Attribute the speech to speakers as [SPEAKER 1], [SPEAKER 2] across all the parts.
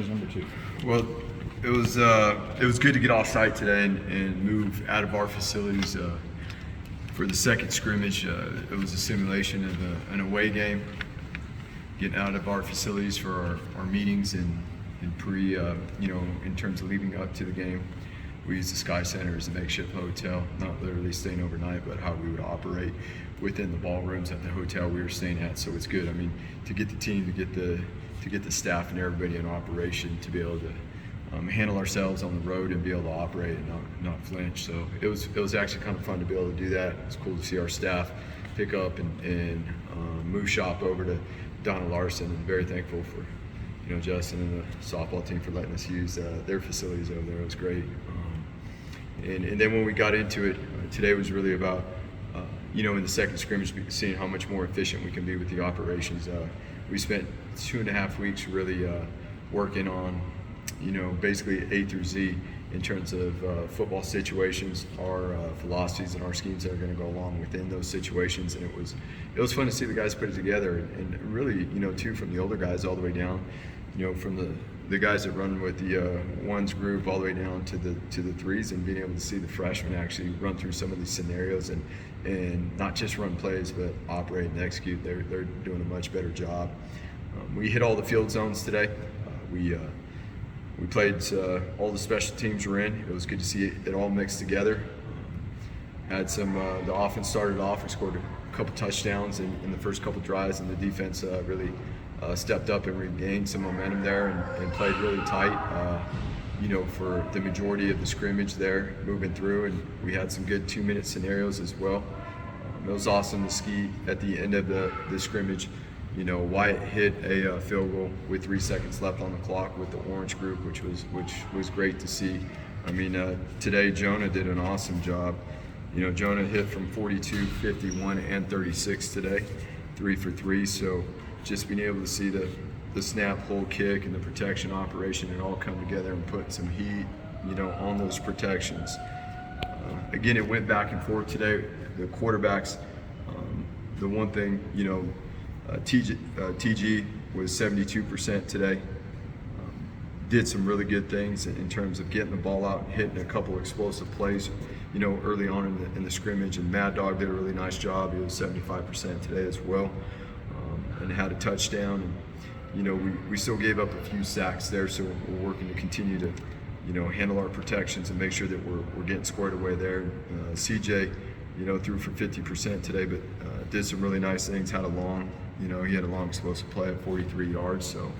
[SPEAKER 1] Number two.
[SPEAKER 2] Well, it was good to get off site today and move out of our facilities for the second scrimmage. It was a simulation of an away game, getting out of our facilities for our meetings and in terms of leading up to the game. We used the Sky Center as a makeshift hotel, not literally staying overnight, but how we would operate within the ballrooms at the hotel we were staying at. So it's good. I mean, to get the team, to get the staff and everybody in operation to be able to handle ourselves on the road and be able to operate and not flinch. So it was actually kind of fun to be able to do that. It's cool to see our staff pick up and move shop over to Donna Larson, and very thankful for Justin and the softball team for letting us use their facilities over there. It was great. And then when we got into it, today was really about, in the second scrimmage, seeing how much more efficient we can be with the operations. We spent 2.5 weeks really working on, basically A through Z in terms of football situations, our philosophies and our schemes that are going to go along within those situations. And it was fun to see the guys put it together, and really, too, from the older guys all the way down, from the guys that run with the ones group all the way down to the threes, and being able to see the freshmen actually run through some of these scenarios and not just run plays but operate and execute. They're doing a much better job. We hit all the field zones today. We played all the special teams were in. It was good to see it all mixed together. Had some the offense started off. We scored a couple touchdowns in the first couple drives, and the defense really stepped up and regained some momentum there and played really tight, for the majority of the scrimmage there, moving through. And we had some good 2-minute scenarios as well. It was awesome to see at the end of the scrimmage, Wyatt hit a field goal with 3 seconds left on the clock with the orange group, which was great to see. I mean, today Jonah did an awesome job. Jonah hit from 42, 51, and 36 today, 3 for 3. So just being able to see the snap, hold, kick, and the protection operation, and all come together and put some heat, on those protections. Again, it went back and forth today. The quarterbacks, the one thing, TG was 72% today. Did some really good things in terms of getting the ball out, hitting a couple explosive plays, early on in the scrimmage. And Mad Dog did a really nice job. He was 75% today as well, and had a touchdown. And we still gave up a few sacks there, so we're working to continue to handle our protections and make sure that we're getting squared away there. CJ, threw for 50% today, but did some really nice things. Had a long, he had a long explosive play at 43 yards. So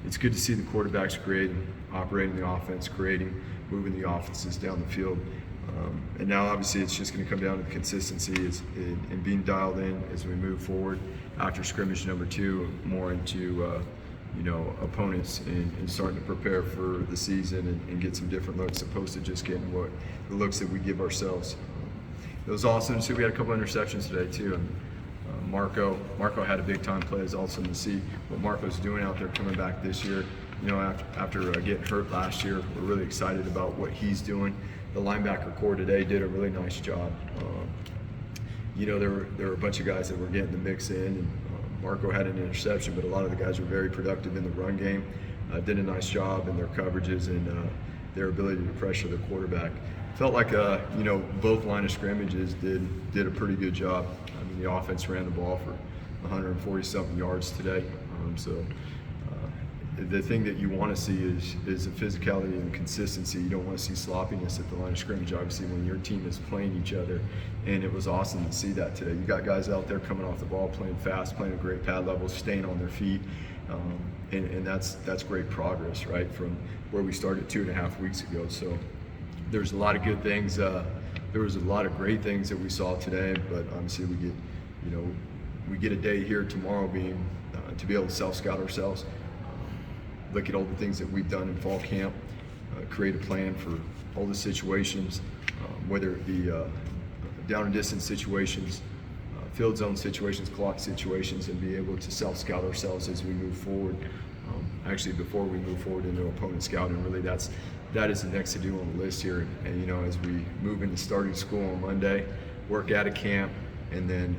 [SPEAKER 2] it's good to see the quarterbacks creating, operating the offense, creating, moving the offenses down the field. And now obviously it's just going to come down to the consistency and being dialed in as we move forward after scrimmage number 2, more into opponents and starting to prepare for the season and get some different looks, opposed to just getting the looks that we give ourselves. It was awesome to see. We had a couple interceptions today too. And Marco had a big time play. It's awesome to see what Marco's doing out there coming back this year. After getting hurt last year, we're really excited about what he's doing. The linebacker core today did a really nice job. There were a bunch of guys that were getting the mix in, and Marco had an interception, but a lot of the guys were very productive in the run game. Did a nice job in their coverages and their ability to pressure the quarterback. Felt like both line of scrimmages did a pretty good job. I mean, the offense ran the ball for 140-something yards today. The thing that you want to see is the physicality and consistency. You don't want to see sloppiness at the line of scrimmage, obviously, when your team is playing each other. And it was awesome to see that today. You got guys out there coming off the ball, playing fast, playing at great pad levels, staying on their feet. And that's great progress, right, from where we started 2.5 weeks ago. So there's a lot of good things. There was a lot of great things that we saw today, but obviously we get a day here tomorrow being to be able to self-scout ourselves. Look at all the things that we've done in fall camp, create a plan for all the situations, whether it be down and distance situations, field zone situations, clock situations, and be able to self-scout ourselves as we move forward. Actually, before we move forward into opponent scouting, really that is the next to do on the list here. And as we move into starting school on Monday, work out of camp, and then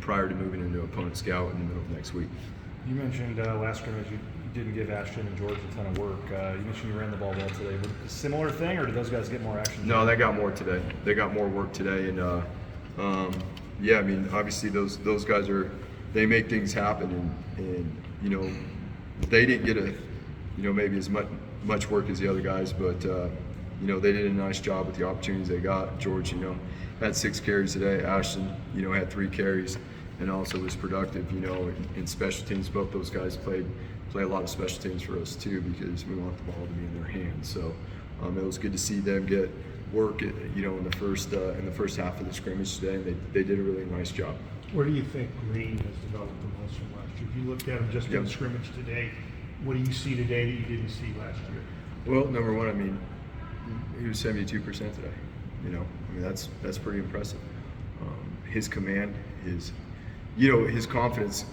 [SPEAKER 2] prior to moving into opponent scout in the middle of next week.
[SPEAKER 1] You mentioned last scrimmage you didn't give Ashton and George a ton of work. You mentioned you ran the ball well today. Was it a similar thing, or did those guys get more action?
[SPEAKER 2] No, they got more today. They got more work today, and yeah, I mean, obviously those guys they make things happen, and you know, they didn't get maybe as much work as the other guys, but you know, they did a nice job with the opportunities they got. George, you know, had 6 carries today. Ashton, you know, had 3 carries, and also was productive. You know, in special teams, both those guys play a lot of special teams for us too, because we want the ball to be in their hands. So it was good to see them get work, you know, in the first half of the scrimmage today, and they did a really nice job.
[SPEAKER 3] Where do you think Green has developed the most from last year? If you looked at him just in the scrimmage today, what do you see today that you didn't see last year?
[SPEAKER 2] Well, number one, I mean, he was 72% today. You know, I mean, that's pretty impressive. His command, his confidence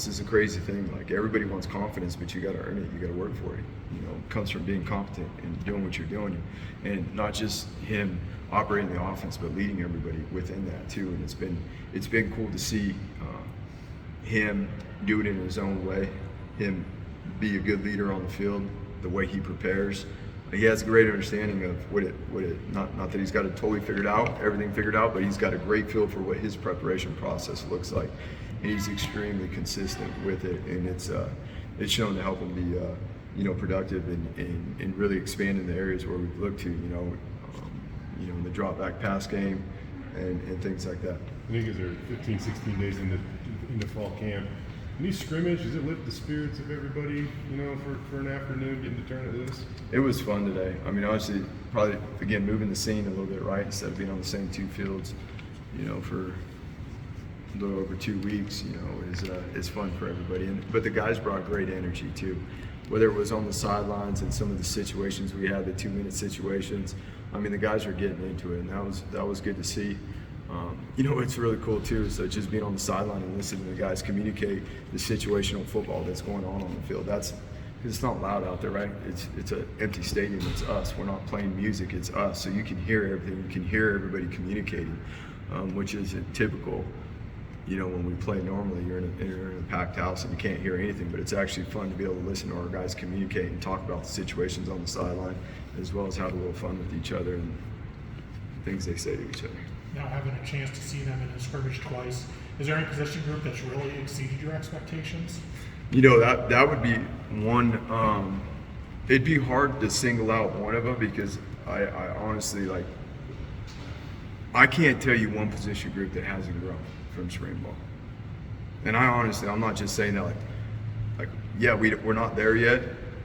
[SPEAKER 2] is a crazy thing. Like, everybody wants confidence, but you got to earn it. You got to work for it. You know, it comes from being competent and doing what you're doing, and not just him operating the offense, but leading everybody within that too. And it's been cool to see him do it in his own way. Him be a good leader on the field, the way he prepares. He has a great understanding of not that he's got it totally everything figured out, but he's got a great feel for what his preparation process looks like. And he's extremely consistent with it, and it's shown to help him be productive and really expand in the areas where we've looked to, in the drop back pass game and things like that.
[SPEAKER 4] I think as they're 15, 16 days into fall camp, any scrimmage, does it lift the spirits of everybody, you know, for an afternoon, getting to turn at this?
[SPEAKER 2] It was fun today. I mean, honestly, probably, again, moving the scene a little bit, right, instead of being on the same 2 fields, you know, for a little over 2 weeks, you know, is fun for everybody. But the guys brought great energy too, whether it was on the sidelines and some of the situations we had, the 2-minute situations. I mean, the guys were getting into it, and that was good to see. You know, it's really cool too, so just being on the sideline and listening to the guys communicate the situational football that's going on the field. That's because it's not loud out there, right? It's an empty stadium. It's us. We're not playing music. It's us. So you can hear everything. You can hear everybody communicating, which is typical. You know, when we play normally, you're in a packed house and you can't hear anything. But it's actually fun to be able to listen to our guys communicate and talk about the situations on the sideline, as well as have a little fun with each other and things they say to each other.
[SPEAKER 5] Now having a chance to see them in a scrimmage twice, is there any position group that's really exceeded your expectations?
[SPEAKER 2] You know, that would be one. It'd be hard to single out one of them, because I honestly, like, I can't tell you one position group that hasn't grown from spring ball. And I'm not just saying that like yeah, we're not there yet,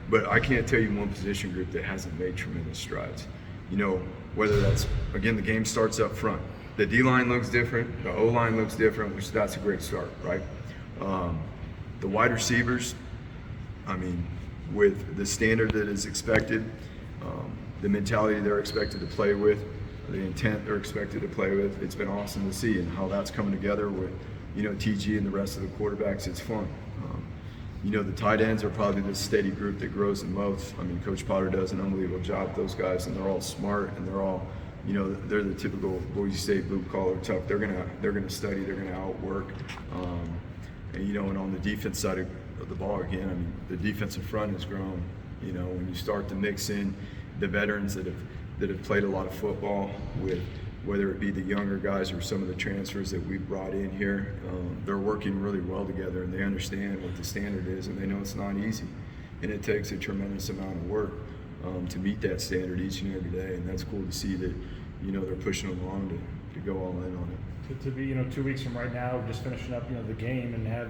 [SPEAKER 2] but I can't tell you one position group that hasn't made tremendous strides. You know, whether that's, again, the game starts up front. The D-line looks different, the O-line looks different, which that's a great start, right? The wide receivers, I mean, with the standard that is expected, the mentality they're expected to play with, the intent they're expected to play with, it's been awesome to see, and how that's coming together with, you know, TG and the rest of the quarterbacks. It's fun. You know, the tight ends are probably the steady group that grows the most. I mean, Coach Potter does an unbelievable job with those guys, and they're all smart, and they're all, you know, they're the typical Boise State blue collar tough. They're gonna study, they're gonna outwork, and you know, and on the defense side of the ball, again, I mean, the defensive front has grown. You know, when you start to mix in the veterans that have played a lot of football with, whether it be the younger guys or some of the transfers that we've brought in here, they're working really well together, and they understand what the standard is, and they know it's not easy, and it takes a tremendous amount of work to meet that standard each and every day, and that's cool to see that, you know, they're pushing along to go all in on it.
[SPEAKER 1] To be, you know, 2 weeks from right now, just finishing up, you know, the game and have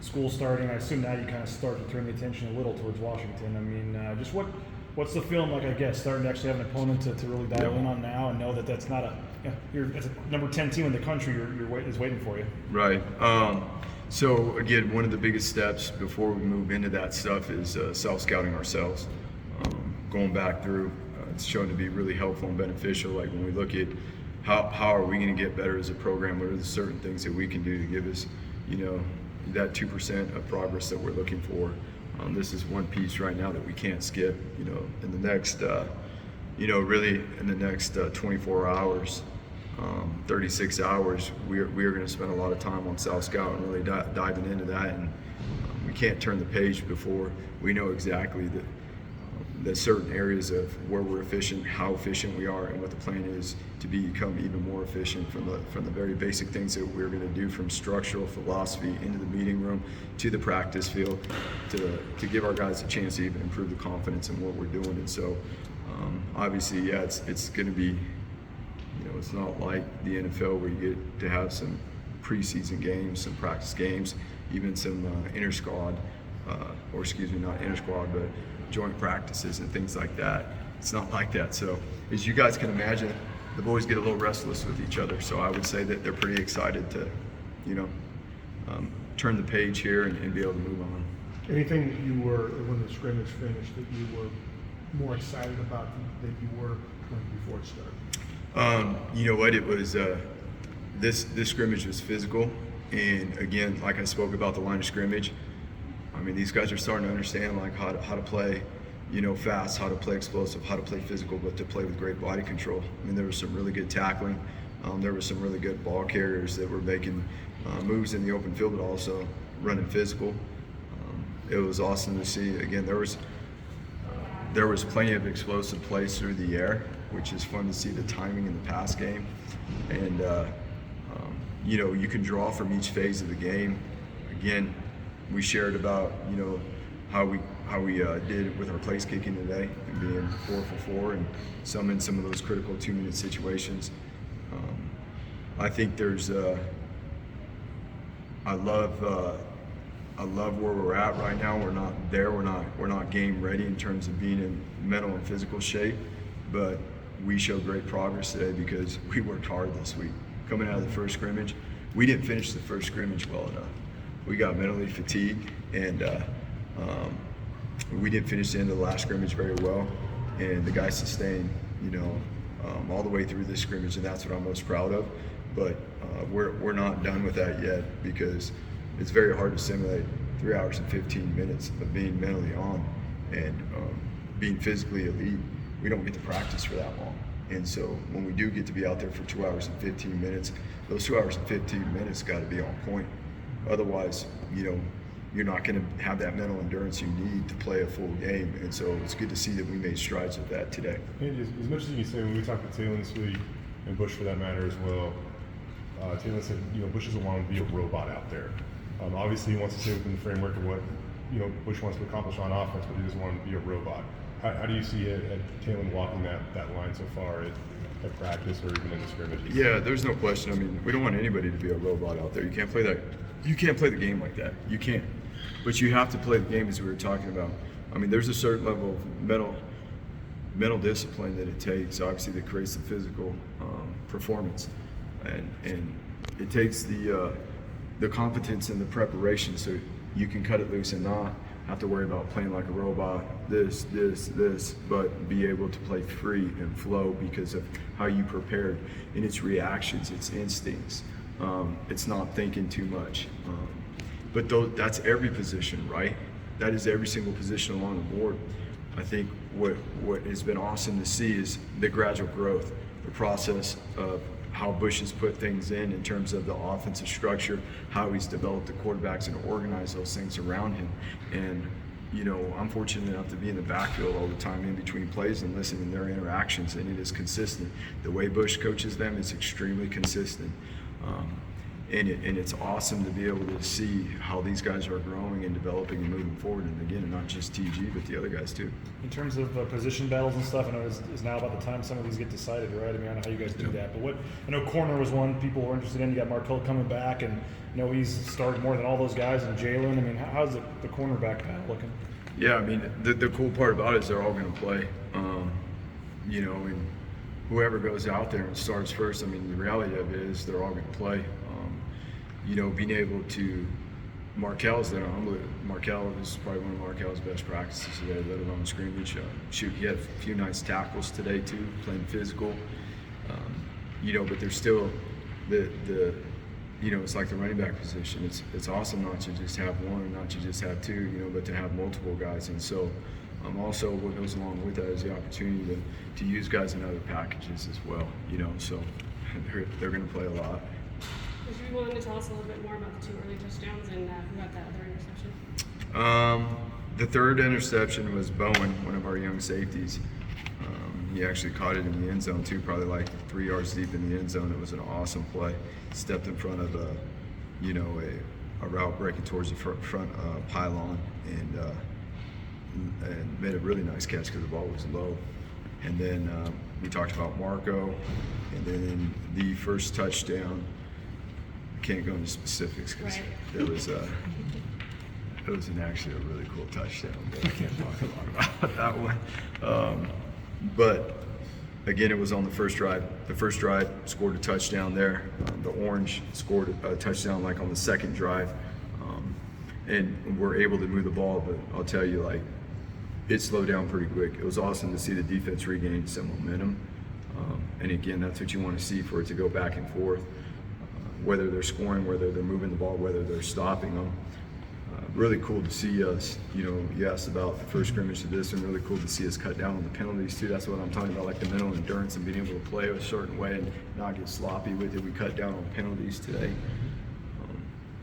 [SPEAKER 1] school starting, I assume now you kind of start to turn the attention a little towards Washington. I mean, just what's the film like, I guess, starting to actually have an opponent to really dial in on now, and know that that's not it's a number 10 team in the country is waiting for you.
[SPEAKER 2] Right. So again, one of the biggest steps before we move into that stuff is self-scouting ourselves. Going back through, it's shown to be really helpful and beneficial. Like, when we look at how are we going to get better as a program, what are the certain things that we can do to give us, you know, that 2% of progress that we're looking for. This is one piece right now that we can't skip. You know, in the next, really in the next 24 hours, 36 hours, we are going to spend a lot of time on South Scout and really diving into that. And we can't turn the page before we know exactly the certain areas of where we're efficient, how efficient we are, and what the plan is to become even more efficient from the very basic things that we're going to do, from structural philosophy into the meeting room to the practice field, to give our guys a chance to even improve the confidence in what we're doing. And so obviously, yeah, it's going to be, it's not like the NFL where you get to have some preseason games, some practice games, even some inter-squad, or excuse me, not inter-squad, but joint practices and things like that. It's not like that. So as you guys can imagine, the boys get a little restless with each other. So I would say that they're pretty excited to, turn the page here and be able to move on.
[SPEAKER 3] Anything that you were, when the scrimmage finished, that you were more excited about than you were before it started?
[SPEAKER 2] You know what? It was this scrimmage was physical, and again, like I spoke about the line of scrimmage. I mean, these guys are starting to understand like how to play, fast, how to play explosive, how to play physical, but to play with great body control. I mean, there was some really good tackling. There was some really good ball carriers that were making moves in the open field, but also running physical. It was awesome to see. Again, there was plenty of explosive plays through the air, which is fun to see the timing in the pass game. And, you can draw from each phase of the game. Again, we shared about, how we did with our place kicking today and being 4 for 4 and some of those critical 2-minute situations. I think there's, I love where we're at right now. We're not there. We're not game ready in terms of being in mental and physical shape, but we showed great progress today because we worked hard this week. Coming out of the first scrimmage, we didn't finish the first scrimmage well enough. We got mentally fatigued, and we didn't finish the end of the last scrimmage very well. And the guys sustained, all the way through this scrimmage, and that's what I'm most proud of. But we're not done with that yet, because it's very hard to simulate 3 hours and 15 minutes of being mentally on and being physically elite. We don't get to practice for that long. And so when we do get to be out there for 2 hours and 15 minutes, those 2 hours and 15 minutes got to be on point. Otherwise, you're not going to have that mental endurance you need to play a full game. And so it's good to see that we made strides with that today.
[SPEAKER 4] And as much as you can say, when we talked to Taylor this week, and Bush for that matter as well, Taylor said, Bush doesn't want to be a robot out there. Obviously, he wants to stay within the framework of what Bush wants to accomplish on offense, but he doesn't want to be a robot. How do you see Taylor walking that line so far at practice or even in the scrimmages?
[SPEAKER 2] Yeah, there's no question. I mean, we don't want anybody to be a robot out there. You can't play that. You can't play the game like that. You can't. But you have to play the game as we were talking about. I mean, there's a certain level of mental discipline that it takes, obviously, that creates the physical performance, and it takes the competence and the preparation so you can cut it loose and not have to worry about playing like a robot, this, but be able to play free and flow because of how you prepared. And it's reactions, it's instincts. It's not thinking too much. But that's every position, right? That is every single position along the board. I think what has been awesome to see is the gradual growth, the process of how Bush has put things in terms of the offensive structure, how he's developed the quarterbacks and organized those things around him. And, I'm fortunate enough to be in the backfield all the time in between plays and listening to their interactions, and it is consistent. The way Bush coaches them is extremely consistent. And it's awesome to be able to see how these guys are growing and developing and moving forward. And again, not just TG, but the other guys too.
[SPEAKER 1] In terms of position battles and stuff, I know it's now about the time some of these get decided, right? I mean, I don't know how you guys do that, but I know corner was one people were interested in. You got Markel coming back, and he's started more than all those guys. And Jalen, I mean, how's the cornerback battle looking?
[SPEAKER 2] Yeah, I mean, the cool part about it is they're all going to play. And whoever goes out there and starts first, I mean, the reality of it is they're all going to play. Being able to, Markel is probably one of Markel's best practices today, let alone scrimmage. He had a few nice tackles today too, playing physical. But there's still it's like the running back position. It's awesome not to just have one, not to just have two, but to have multiple guys. And so also what goes along with that is the opportunity to use guys in other packages as well, so they're going to play a lot.
[SPEAKER 6] Would you be willing to tell us a little bit more about the 2 early touchdowns and who got that other interception?
[SPEAKER 2] The third interception was Bowen, one of our young safeties. He actually caught it in the end zone too, probably like 3 yards deep in the end zone. It was an awesome play. Stepped in front of a route breaking towards the front pylon and made a really nice catch because the ball was low. And then we talked about Marco, and then the first touchdown. I can't go into specifics because it was actually a really cool touchdown, but I can't talk a lot about that one. But again, it was on the first drive. The first drive scored a touchdown there. The Orange scored a touchdown like on the second drive, and we're able to move the ball. But I'll tell you, like, it slowed down pretty quick. It was awesome to see the defense regain some momentum. And again, that's what you want to see for it to go back and forth. Whether they're scoring, whether they're moving the ball, whether they're stopping them. Really cool to see us, you asked about the first scrimmage to this, and really cool to see us cut down on the penalties too. That's what I'm talking about, like the mental endurance and being able to play a certain way and not get sloppy with it. We cut down on penalties today.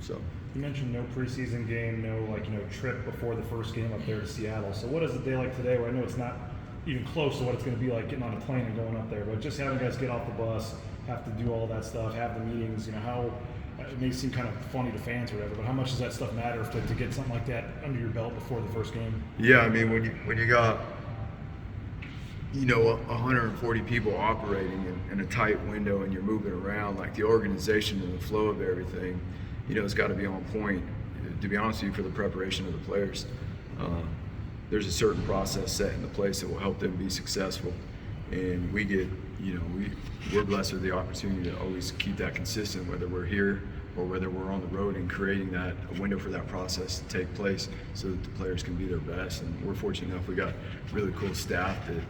[SPEAKER 2] So.
[SPEAKER 1] You mentioned no preseason game, no trip before the first game up there to Seattle. So what is a day like today, where I know it's not even close to what it's going to be like getting on a plane and going up there, but just having guys get off the bus, have to do all that stuff, have the meetings, how it may seem kind of funny to fans or whatever, but how much does that stuff matter to get something like that under your belt before the first game?
[SPEAKER 2] Yeah, I mean, when you got 140 people operating in a tight window and you're moving around, like the organization and the flow of everything, it's got to be on point. To be honest with you, for the preparation of the players, there's a certain process set into place that will help them be successful, and we get, we're blessed with the opportunity to always keep that consistent, whether we're here or whether we're on the road, and creating a window for that process to take place so that the players can be their best. And we're fortunate enough we got really cool staff that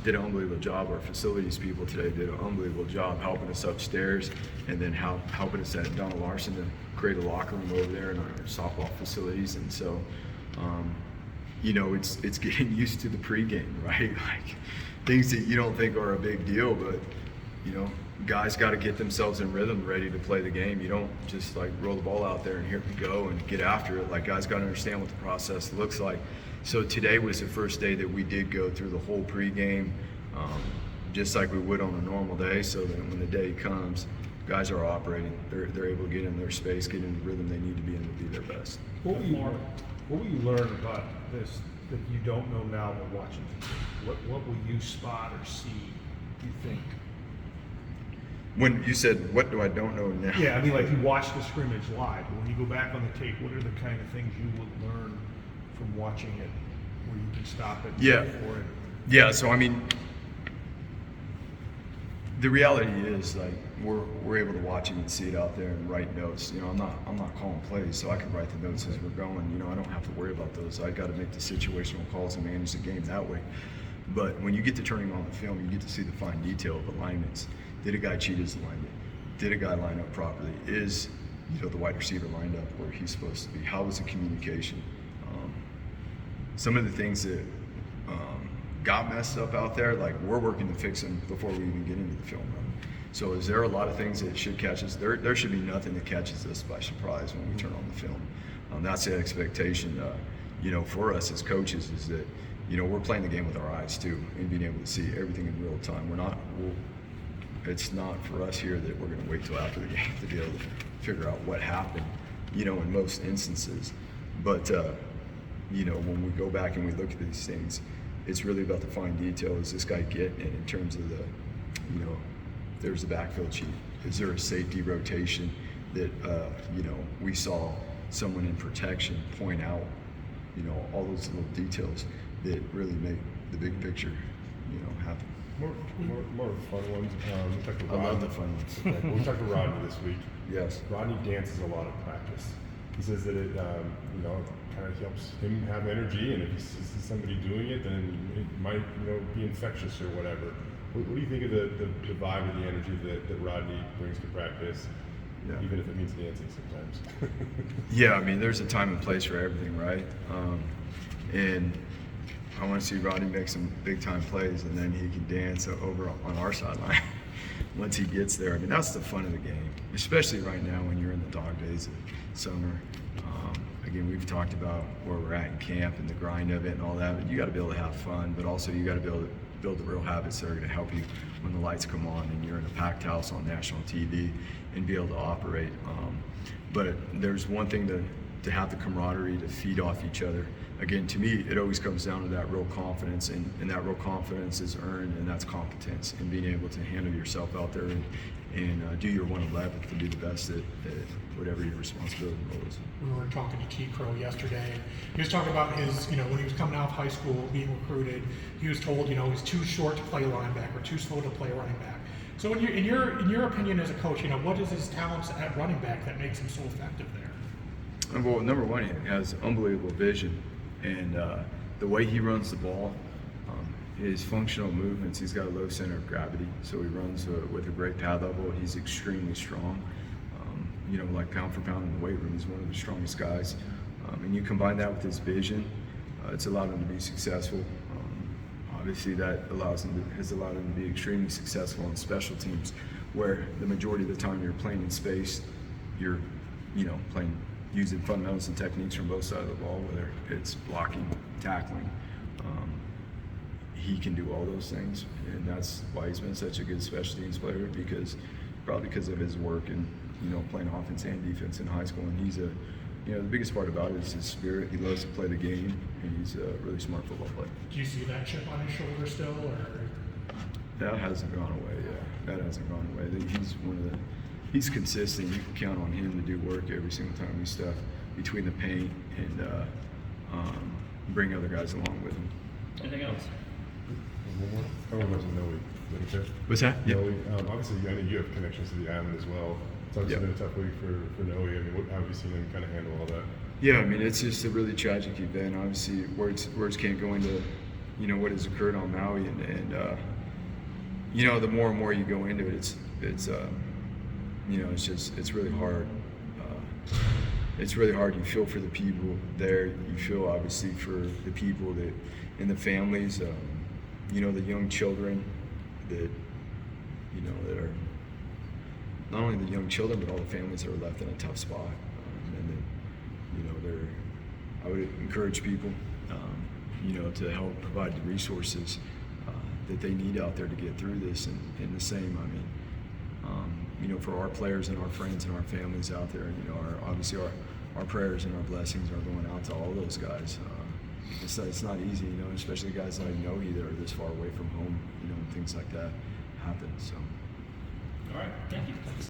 [SPEAKER 2] did an unbelievable job. Our facilities people today did an unbelievable job helping us upstairs, and then helping us at Donald Larson to create a locker room over there in our softball facilities. And so, it's getting used to the pregame, right? Like things that you don't think are a big deal, but guys got to get themselves in rhythm, ready to play the game. You don't just like roll the ball out there and here we go and get after it. Like, guys got to understand what the process looks like. So today was the first day that we did go through the whole pregame, just like we would on a normal day. So that when the day comes, guys are operating. They're able to get in their space, get in the rhythm they need to be in to be their best.
[SPEAKER 3] What will you learn about this that you don't know now while watching? What will you spot or see, you think?
[SPEAKER 2] When you said, what do I don't know now?
[SPEAKER 3] Yeah, I mean, like, you watch the scrimmage live, but when you go back on the tape, what are the kind of things you would learn from watching it where you can stop it?
[SPEAKER 2] Yeah.
[SPEAKER 3] Before it?
[SPEAKER 2] Yeah, so I mean, the reality is, like, we're able to watch it and see it out there and write notes. I'm not calling plays, so I can write the notes as we're going. I don't have to worry about those. I got to make the situational calls and manage the game that way. But when you get to turning on the film, you get to see the fine detail of alignments. Did a guy cheat his alignment? Did a guy line up properly? Is the wide receiver lined up where he's supposed to be? How was the communication? Some of the things that got messed up out there, like, we're working to fix them before we even get into the film room. So is there a lot of things that should catch us? There should be nothing that catches us by surprise when we turn on the film. That's the expectation, for us as coaches, is that, we're playing the game with our eyes too, and being able to see everything in real time. It's not for us here that we're going to wait till after the game to be able to figure out what happened, in most instances. But, when we go back and we look at these things, it's really about the fine detail. Is this guy getting it in terms of the, there's the backfield cheat. Is there a safety rotation that, we saw someone in protection point out, all those little details that really make the big picture, happen.
[SPEAKER 4] More fun ones. We talked to
[SPEAKER 2] I love
[SPEAKER 4] Rodney.
[SPEAKER 2] the fun ones.
[SPEAKER 4] We talked to Rodney this week.
[SPEAKER 2] Yes.
[SPEAKER 4] Rodney dances a lot of practice. He says that it, kind of helps him have energy, and if he sees somebody doing it, then it might, be infectious or whatever. What do you think of the vibe and the energy that Rodney brings to practice, even if it means dancing sometimes?
[SPEAKER 2] Yeah, I mean, there's a time and place for everything, right? And I want to see Rodney make some big-time plays, and then he can dance over on our sideline once he gets there. I mean, that's the fun of the game, especially right now when you're in the dog days of summer. again, we've talked about where we're at in camp and the grind of it and all that, but you got to be able to have fun, but also you got to be able to build the real habits that are going to help you when the lights come on and you're in a packed house on national TV and be able to operate. But there's one thing to have the camaraderie, to feed off each other. Again, to me, it always comes down to that real confidence, and that real confidence is earned, and that's competence, and being able to handle yourself out there and do your 111th to do the best at whatever your responsibility role is.
[SPEAKER 5] We were talking to T. Crow yesterday, and he was talking about his, when he was coming out of high school, being recruited, he was told, he's too short to play linebacker, too slow to play running back. So in your opinion as a coach, what is his talents at running back that makes him so effective there?
[SPEAKER 2] Well, number one, he has unbelievable vision, and the way he runs the ball, his functional movements, he's got a low center of gravity, so he runs with a great pad level. He's extremely strong. Like pound for pound in the weight room, he's one of the strongest guys. And you combine that with his vision, it's allowed him to be successful. Obviously, that has allowed him to be extremely successful on special teams, where the majority of the time you're playing in space, you're playing using fundamentals and techniques from both sides of the ball, whether it's blocking, tackling. He can do all those things, and that's why he's been such a good special teams player, probably because of his work and playing offense and defense in high school. And he's the biggest part about it is his spirit. He loves to play the game, and he's a really smart football player.
[SPEAKER 5] Do you see that chip on his shoulder still, or?
[SPEAKER 2] That hasn't gone away. Yeah, that hasn't gone away. He's consistent. You can count on him to do work every single time we step between the paint and bring other guys along with him.
[SPEAKER 6] Anything else?
[SPEAKER 4] One more? I want to mention Noe. Is that okay?
[SPEAKER 2] What's that? Yeah.
[SPEAKER 4] Noe, obviously, I know you have connections to the island as well. It's obviously been a tough week for Noe. I mean, how have you seen him kind of handle all that?
[SPEAKER 2] Yeah, I mean, it's just a really tragic event. Obviously, words can't go into, what has occurred on Maui, and the more and more you go into it, it's really hard. It's really hard. You feel for the people there. You feel obviously for the people that and the families. The young children that that are not only the young children, but all the families that are left in a tough spot. I would encourage people, to help provide the resources that they need out there to get through this. And the same, for our players and our friends and our families out there, obviously our prayers and our blessings are going out to all those guys. It's not easy, especially guys like Noe that are this far away from home, and things like that happen. So.
[SPEAKER 6] All right, thank you.